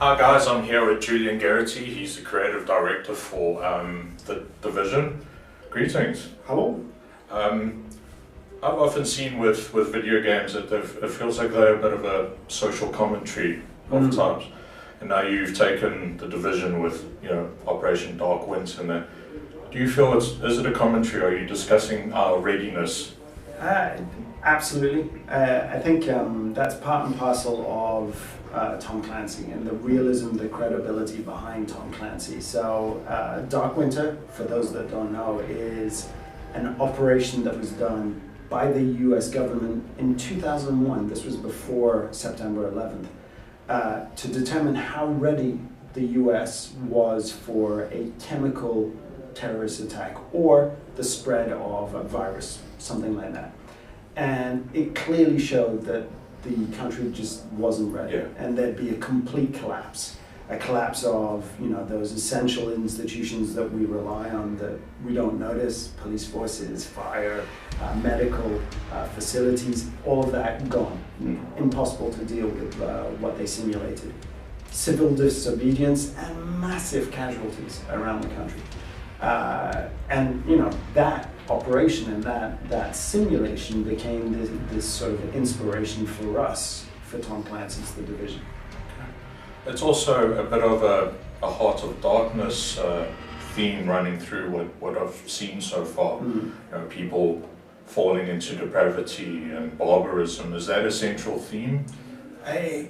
Hi guys, I'm here with Julian Gerighty. He's the creative director for The Division. Greetings. Hello. I've often seen with video games that it feels like they're a bit of a social commentary of times. And now you've taken The Division with, Operation Dark Winter in there. Do you feel is it a commentary? Are you discussing our readiness? Absolutely. I think that's part and parcel of Tom Clancy and the realism, the credibility behind Tom Clancy. So Dark Winter, for those that don't know, is an operation that was done by the US government in 2001, this was before September 11th, to determine how ready the US was for a chemical terrorist attack or the spread of a virus, something like that. And it clearly showed that the country just wasn't ready, and there'd be a complete collapse. A collapse of, those essential institutions that we rely on that we don't notice, police forces, fire, medical facilities, all of that gone. Impossible to deal with what they simulated. Civil disobedience and massive casualties around the country. And that operation and that simulation became this sort of inspiration for us, for Tom Clancy's The Division. It's also a bit of a Heart of Darkness theme running through what I've seen so far. People falling into depravity and barbarism. Is that a central theme? I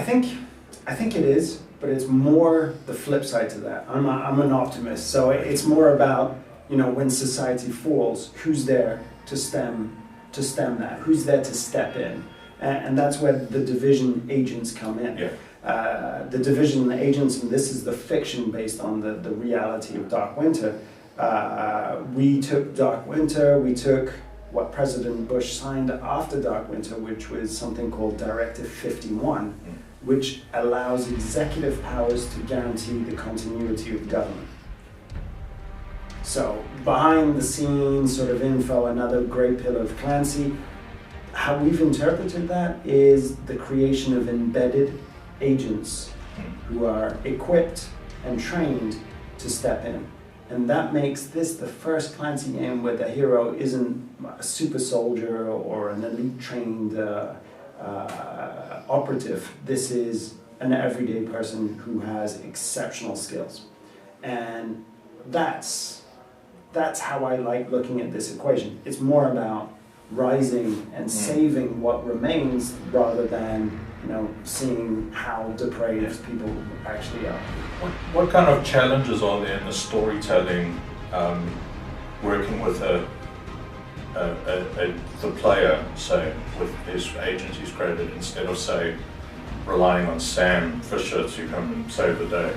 think it is, but it's more the flip side to that. I'm an optimist, so it's more about when society falls, who's there to stem that? Who's there to step in? And that's where the Division agents come in. Yeah. The Division agents, and this is the fiction based on the reality of Dark Winter. We took Dark Winter, we took what President Bush signed after Dark Winter, which was something called Directive 51, which allows executive powers to guarantee the continuity of government. So behind the scenes sort of info, another great pillar of Clancy, how we've interpreted that is the creation of embedded agents who are equipped and trained to step in. And that makes this the first Clancy game where the hero isn't a super soldier or an elite trained operative. This is an everyday person who has exceptional skills. And that's how I like looking at this equation. It's more about rising and saving what remains rather than seeing how depraved people actually are. What kind of challenges are there in the storytelling, working with the player, say, with his agent he's created, instead of, say, relying on Sam Fisher to come and save the day?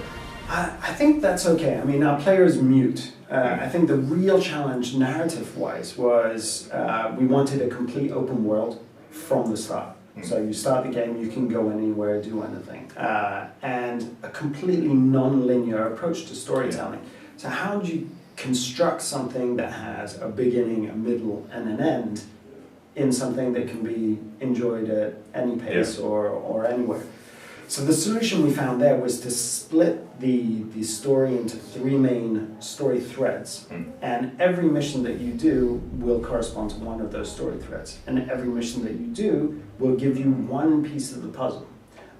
I think that's okay. I mean, our player's mute. I think the real challenge narrative-wise was we wanted a complete open world from the start. So you start the game, you can go anywhere, do anything. And a completely non-linear approach to storytelling. So how do you construct something that has a beginning, a middle, and an end in something that can be enjoyed at any pace or anywhere? So the solution we found there was to split the story into three main story threads. And every mission that you do will correspond to one of those story threads. And every mission that you do will give you one piece of the puzzle.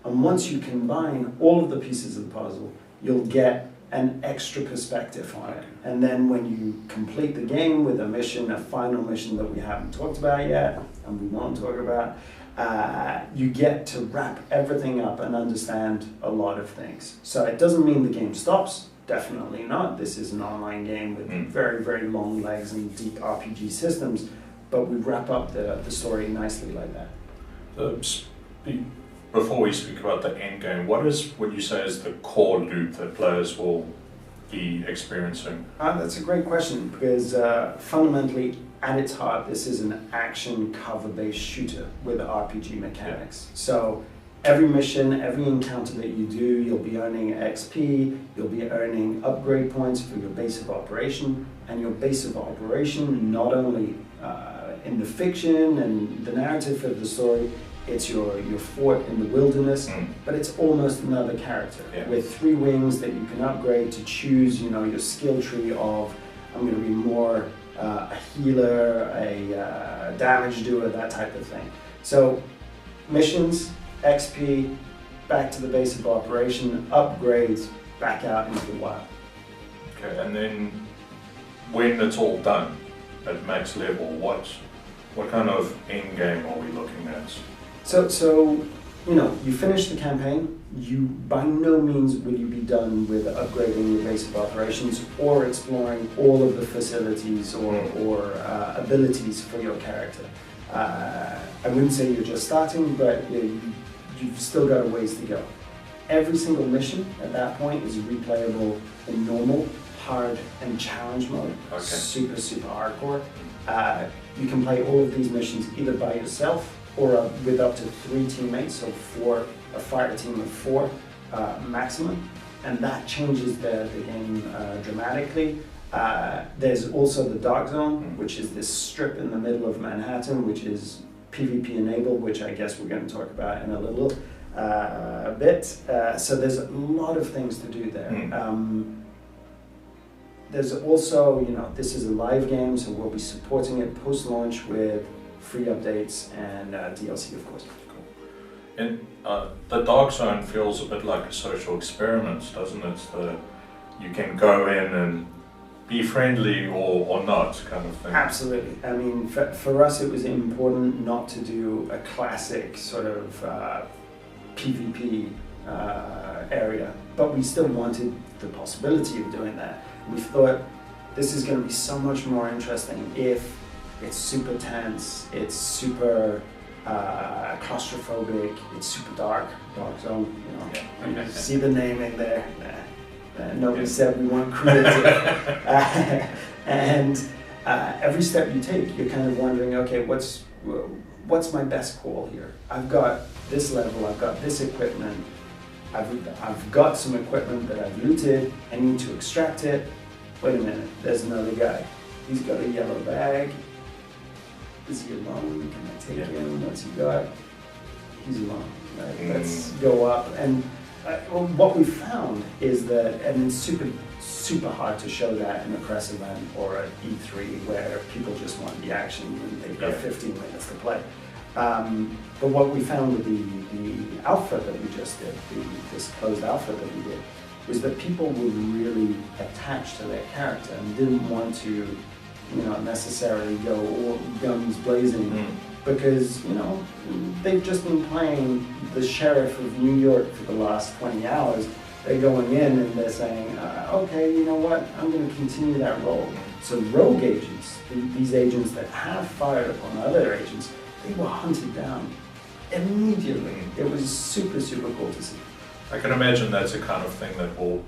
And once you combine all of the pieces of the puzzle, you'll get an extra perspective on it. And then when you complete the game with a mission, a final mission that we haven't talked about yet, and we won't talk about, you get to wrap everything up and understand a lot of things. So it doesn't mean the game stops, definitely not. This is an online game with very, very long legs and deep RPG systems, but we wrap up the story nicely like that. Before we speak about the end game, what would you say is the core loop that players will be experiencing? That's a great question, because fundamentally, at its heart, this is an action cover-based shooter with RPG mechanics. So every mission, every encounter that you do, you'll be earning XP, you'll be earning upgrade points for your base of operation, and your base of operation, not only in the fiction and the narrative of the story, it's your fort in the wilderness, but it's almost another character with 3 wings that you can upgrade to choose, you know, your skill tree of, I'm going to be more a healer, a damage doer, that type of thing. So missions, XP, back to the base of operation, upgrades, back out into the wild. Okay, and then when it's all done at max level, what kind of end game are we looking at? So you know, you finish the campaign, you by no means will you be done with upgrading your base of operations or exploring all of the facilities or abilities for your character. I wouldn't say you're just starting, but you've still got a ways to go. Every single mission at that point is replayable in normal, hard, and challenge mode. Okay. Super hardcore. You can play all of these missions either by yourself or with up to 3 teammates, so a fighter team of 4 maximum, and that changes the game dramatically. There's also the Dark Zone, which is this strip in the middle of Manhattan, which is PvP enabled, which I guess we're going to talk about in a little bit. So there's a lot of things to do there. There's also, you know, this is a live game, so we'll be supporting it post-launch with free updates and DLC, of course. Cool. And the Dark Zone feels a bit like a social experiment, doesn't it? You can go in and be friendly or not, kind of thing. Absolutely. I mean, for us it was important not to do a classic sort of PvP area, but we still wanted the possibility of doing that. We thought this is going to be so much more interesting if it's super tense, it's super claustrophobic, it's super dark zone, you know. You see the naming there. Nobody said we weren't creative. And every step you take, you're kind of wondering, okay, what's my best call here? I've got this level, I've got this equipment, I've got some equipment that I've looted, I need to extract it. Wait a minute, there's another guy. He's got a yellow bag. Is he alone? Can I take him? What's he got? He's alone. Right? Let's go up. And what we found is that, and it's super hard to show that in a press event or at E3 where people just want the action and they've got 15 minutes to play. But what we found with the alpha that we just did, this closed alpha that we did, was that people were really attached to their character and didn't want to, you know, necessarily go all guns blazing because, you know, they've just been playing the sheriff of New York for the last 20 hours. They're going in and they're saying, okay, you know what, I'm going to continue that role. So rogue agents, these agents that have fired upon other agents, they were hunted down immediately. It was super cool to see. I can imagine that's the kind of thing that will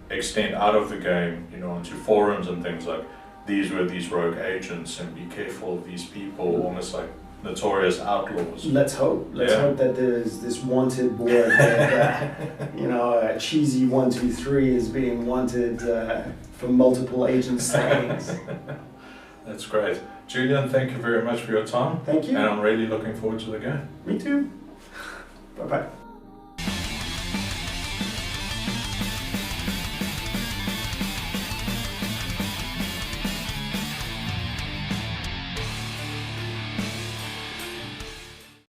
extend out of the game, you know, into forums and things like, these were these rogue agents and be careful of these people, almost like notorious outlaws. Let's hope. Let's hope that there's this wanted board that, you know, cheesy 1, 2, 3 is being wanted for multiple agent slayings. That's great. Julian, thank you very much for your time. Thank you. And I'm really looking forward to the game. Me too. Bye-bye.